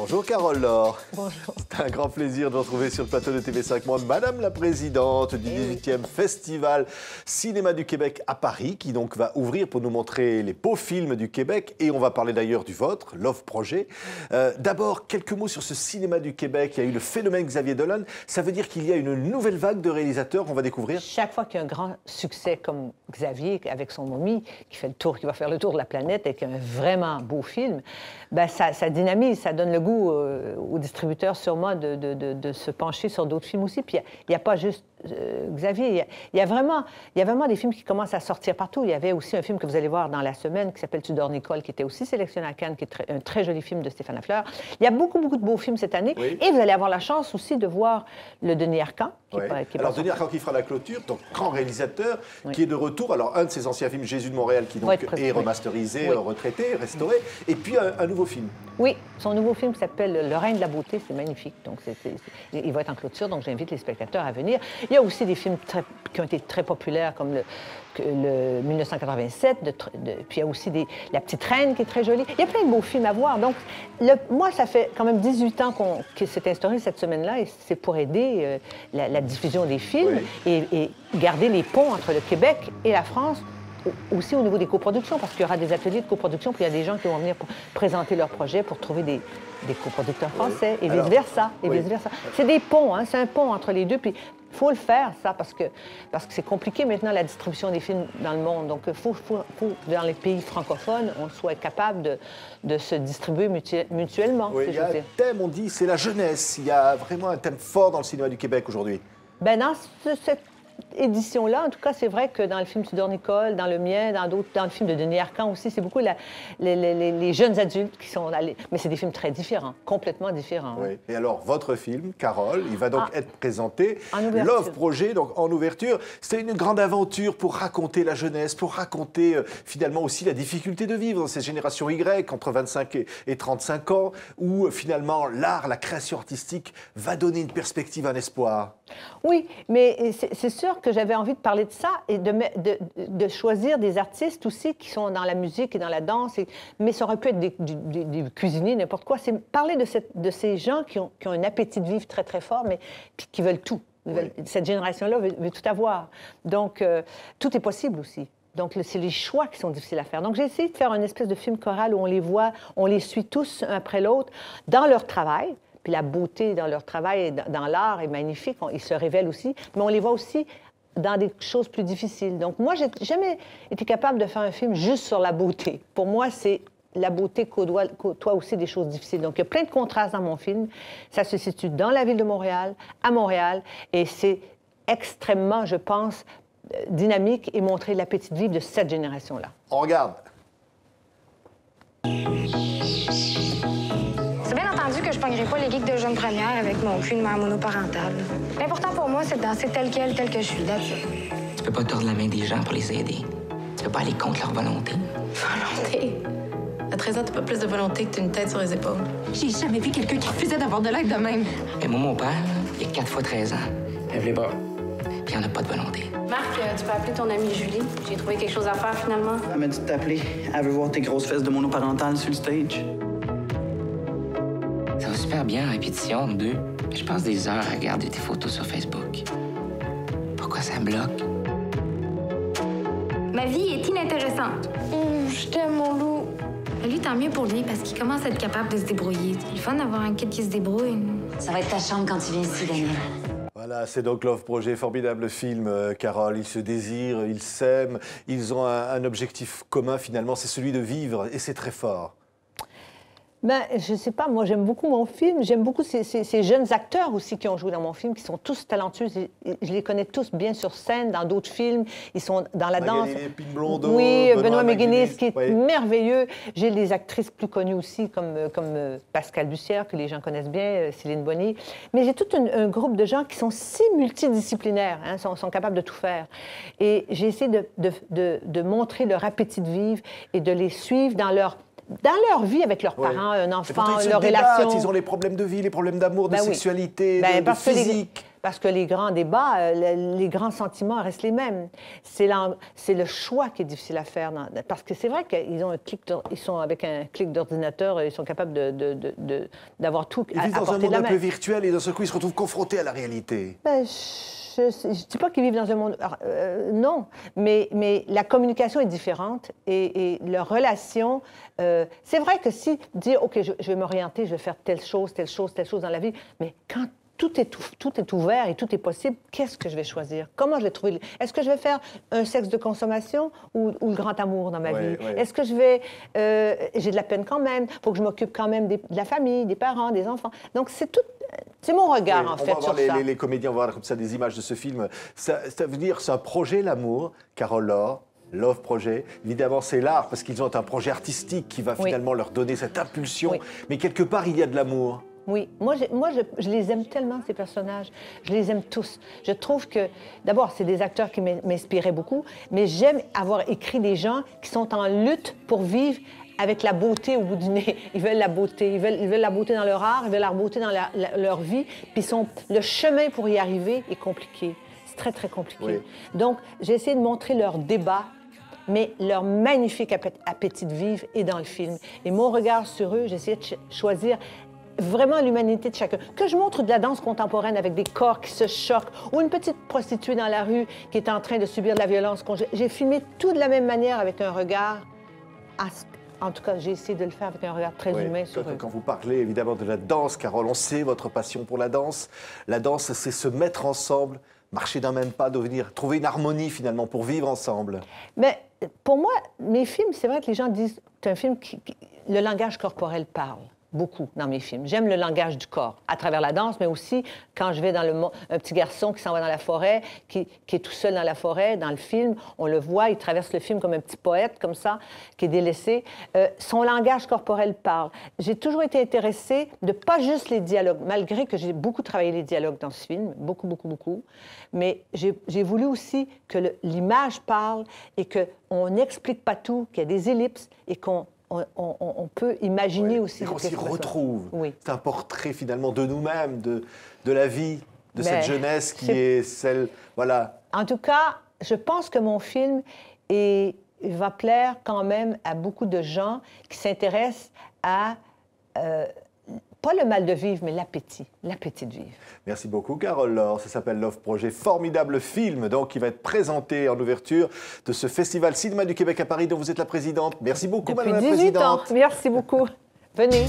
Bonjour Carole Laure. Bonjour. C'est un grand plaisir de vous retrouver sur le plateau de TV5 Monde. Madame la présidente du 18e Festival Cinéma du Québec à Paris, qui donc va ouvrir pour nous montrer les beaux films du Québec. Et on va parler d'ailleurs du vôtre, Love Projet. D'abord, quelques mots sur ce Cinéma du Québec. Il y a eu le phénomène Xavier Dolan. Ça veut dire qu'il y a une nouvelle vague de réalisateurs qu'on va découvrir? Chaque fois qu'il y a un grand succès comme Xavier, avec son Momie, qui va faire le tour de la planète avec un vraiment beau film, ben ça dynamise, ça donne le goût aux distributeurs sûrement de se pencher sur d'autres films aussi. Puis il n'y a pas juste Xavier, il y a vraiment des films qui commencent à sortir partout. Il y avait aussi un film que vous allez voir dans la semaine qui s'appelle Tudor Nicole, qui était aussi sélectionné à Cannes, qui est un très joli film de Stéphane Lafleur. Il y a beaucoup de beaux films cette année. Oui. Et vous allez avoir la chance aussi de voir le Denis Arcand. Alors Denis Arcand qui fera la clôture, donc grand réalisateur, qui est de retour. Alors un de ses anciens films, Jésus de Montréal, qui donc est remasterisé, retraité, restauré, et puis un nouveau film. Oui, son nouveau film s'appelle Le règne de la beauté, c'est magnifique. Donc il va être en clôture, donc j'invite les spectateurs à venir. Il y a aussi des films qui ont été très populaires, comme le 1987, puis il y a aussi La Petite Reine, qui est très jolie. Il y a plein de beaux films à voir. Donc, moi, ça fait quand même 18 ans que c'est instauré cette semaine-là, et c'est pour aider la diffusion des films et garder les ponts entre le Québec et la France, aussi au niveau des coproductions, parce qu'il y aura des ateliers de coproduction, puis il y a des gens qui vont venir pour présenter leurs projets, pour trouver des coproducteurs français, et vice-versa. C'est des ponts, hein, c'est un pont entre les deux, puis il faut le faire, ça, parce que c'est compliqué maintenant, la distribution des films dans le monde. Donc, il faut dans les pays francophones, on soit capable de se distribuer mutuellement. Oui, il y a un thème, on dit, c'est la jeunesse. Il y a vraiment un thème fort dans le cinéma du Québec aujourd'hui. Bien, dans cette édition-là, en tout cas, c'est vrai que dans le film Tudor Nicole, dans le mien, dans le film de Denis Arcand aussi, c'est beaucoup les jeunes adultes qui sont allés. Mais c'est des films très différents, complètement différents. Oui. Hein. Et alors, votre film, Carole, il va donc être présenté. En ouverture. Love Projet, donc en ouverture. C'est une grande aventure pour raconter la jeunesse, pour raconter finalement aussi la difficulté de vivre dans cette génération Y, entre 25 et 35 ans, où finalement l'art, la création artistique va donner une perspective, un espoir. Oui, mais c'est sûr que j'avais envie de parler de ça et de choisir des artistes aussi qui sont dans la musique et dans la danse, mais ça aurait pu être des cuisiniers, n'importe quoi. C'est parler de ces gens qui ont un appétit de vivre très, très fort, mais qui veulent tout. Cette génération-là veut tout avoir. Donc, tout est possible aussi. Donc, c'est les choix qui sont difficiles à faire. Donc, j'ai essayé de faire une espèce de film choral où on les voit, on les suit tous un après l'autre dans leur travail. Puis la beauté dans leur travail, dans l'art est magnifique. Ils se révèlent aussi, mais on les voit aussi dans des choses plus difficiles. Donc moi, j'ai jamais été capable de faire un film juste sur la beauté. Pour moi, c'est la beauté côtoie aussi des choses difficiles. Donc il y a plein de contrastes dans mon film. Ça se situe dans la ville de Montréal, à Montréal, et c'est extrêmement, je pense, dynamique et montrer l'appétit de vivre de cette génération-là. On regarde. Que je ne pognerai pas les geeks de jeune première avec mon cul de mère monoparentale. L'important pour moi, c'est de danser tel que je suis, là, tu peux pas tordre la main des gens pour les aider. Tu peux pas aller contre leur volonté. Volonté? À 13 ans, t'as pas plus de volonté que t'as une tête sur les épaules. J'ai jamais vu quelqu'un qui refusait d'avoir de l'aide de même. Et moi, mon père, il a 4 fois 13 ans. Lève les bras. Puis il en a pas de volonté. Marc, tu peux appeler ton amie Julie. J'ai trouvé quelque chose à faire, finalement. Elle m'a dit de t'appeler. Elle veut voir tes grosses fesses de monoparentale sur le stage. Ça va super bien en répétition, nous deux. Je passe des heures à regarder tes photos sur Facebook. Pourquoi ça bloque? Ma vie est inintéressante. Je t'aime, mon loup. Lui, tant mieux pour lui, parce qu'il commence à être capable de se débrouiller. C'est le fun d'avoir un kid qui se débrouille. Ça va être ta chambre quand tu viens ici, Daniel. Voilà, c'est donc Love Projet, formidable film, Carole. Ils se désirent, ils s'aiment, ils ont un objectif commun, finalement, c'est celui de vivre, et c'est très fort. Ben, je ne sais pas, moi j'aime beaucoup mon film, j'aime beaucoup ces jeunes acteurs aussi qui ont joué dans mon film, qui sont tous talentueux, je les connais tous bien sur scène, dans d'autres films, ils sont dans la danse. Blondeau, oui, Benoît McGuinness, qui est merveilleux. J'ai des actrices plus connues aussi, comme Pascal Bussière, que les gens connaissent bien, Céline Bonny. Mais j'ai tout un groupe de gens qui sont si multidisciplinaires, hein, sont capables de tout faire. Et j'ai essayé de montrer leur appétit de vivre et de les suivre dans leur vie avec leurs parents, un enfant, leur relation. Ils ont les problèmes de vie, les problèmes d'amour, de sexualité, de physique. Parce que les grands débats, les grands sentiments restent les mêmes. C'est le choix qui est difficile à faire. Parce que c'est vrai qu'ils ont ils sont avec un clic d'ordinateur, ils sont capables d'avoir tout à portée de la main. Ils vivent dans un monde un peu virtuel et d'un seul coup, ils se retrouvent confrontés à la réalité. Ben, je ne dis pas qu'ils vivent dans un monde... non, mais la communication est différente et leur relation... c'est vrai que si dire, OK, je vais m'orienter, je vais faire telle chose dans la vie, mais quand tout est ouvert et tout est possible, qu'est-ce que je vais choisir? Comment je vais trouver? Est-ce que je vais faire un sexe de consommation ou le grand amour dans ma vie? Ouais. Est-ce que je vais... j'ai de la peine quand même, il faut que je m'occupe quand même de la famille, des parents, des enfants. Donc, c'est tout... C'est mon regard, en fait, sur ça. Les comédiens, on va voir comme ça des images de ce film. Ça veut dire, c'est un projet, l'amour, Carole Laure, Love Projet. Évidemment, c'est l'art, parce qu'ils ont un projet artistique qui va finalement leur donner cette impulsion. Oui. Mais quelque part, il y a de l'amour. Oui, moi, je les aime tellement, ces personnages. Je les aime tous. Je trouve que, d'abord, c'est des acteurs qui m'inspiraient beaucoup, mais j'aime avoir écrit des gens qui sont en lutte pour vivre avec la beauté au bout du nez. Ils veulent la beauté. Ils veulent la beauté dans leur art, ils veulent la beauté dans leur vie. Puis le chemin pour y arriver est compliqué. C'est très, très compliqué. Oui. Donc, j'ai essayé de montrer leur débat, mais leur magnifique appétit de vivre est dans le film. Et mon regard sur eux, j'ai essayé de choisir vraiment l'humanité de chacun. Que je montre de la danse contemporaine avec des corps qui se choquent, ou une petite prostituée dans la rue qui est en train de subir de la violence conjugale. J'ai filmé tout de la même manière avec un regard... En tout cas, j'ai essayé de le faire avec un regard très humain sur eux. Quand vous parlez évidemment de la danse, Carole, on sait votre passion pour la danse. La danse, c'est se mettre ensemble, marcher d'un même pas, trouver une harmonie finalement pour vivre ensemble. Mais pour moi, mes films, c'est vrai que les gens disent c'est un film le langage corporel parle. Beaucoup dans mes films. J'aime le langage du corps, à travers la danse, mais aussi quand je vais dans un petit garçon qui s'en va dans la forêt, qui est tout seul dans la forêt, dans le film, on le voit, il traverse le film comme un petit poète, comme ça, qui est délaissé. Son langage corporel parle. J'ai toujours été intéressée de pas juste les dialogues, malgré que j'ai beaucoup travaillé les dialogues dans ce film, beaucoup, mais j'ai voulu aussi que l'image parle et qu'on n'explique pas tout, qu'il y a des ellipses et qu'on peut imaginer aussi. Et qu'on s'y retrouve. Oui. C'est un portrait finalement de nous-mêmes, de la vie, de cette jeunesse qui est celle... Voilà. En tout cas, je pense que mon film va plaire quand même à beaucoup de gens qui s'intéressent à... pas le mal de vivre, mais l'appétit de vivre. Merci beaucoup, Carole Laure. Ça s'appelle Love Projet, formidable film donc, qui va être présenté en ouverture de ce Festival Cinéma du Québec à Paris dont vous êtes la présidente. Merci beaucoup, Depuis Madame la 18 Présidente. ans. Merci beaucoup. Venez.